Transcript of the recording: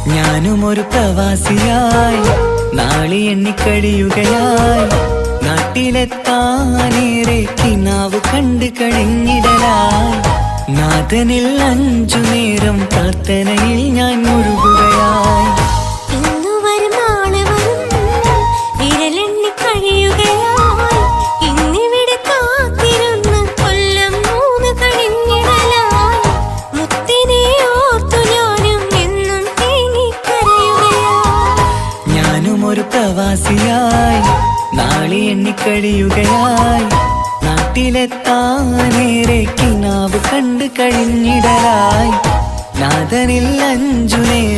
ഞാനും ഒരു പ്രവാസിയായി നാളെ എണ്ണിക്കഴിയുകയായി. നാട്ടിലെത്താനേറെ കിനാവ് കണ്ട് കഴിഞ്ഞിടലായി. നാഥനിൽ 5 നേരം പ്രാർത്ഥനയിൽ ഞാൻ മുഴുകുകയായി. ഒരു പ്രവാസിയായി നാളെ എണ്ണിക്കഴിയുകയായി. നാട്ടിലെത്താനേറെ കിനാവ് കണ്ട് കഴിഞ്ഞിടലായി. നാഥനിൽ 5 നേരം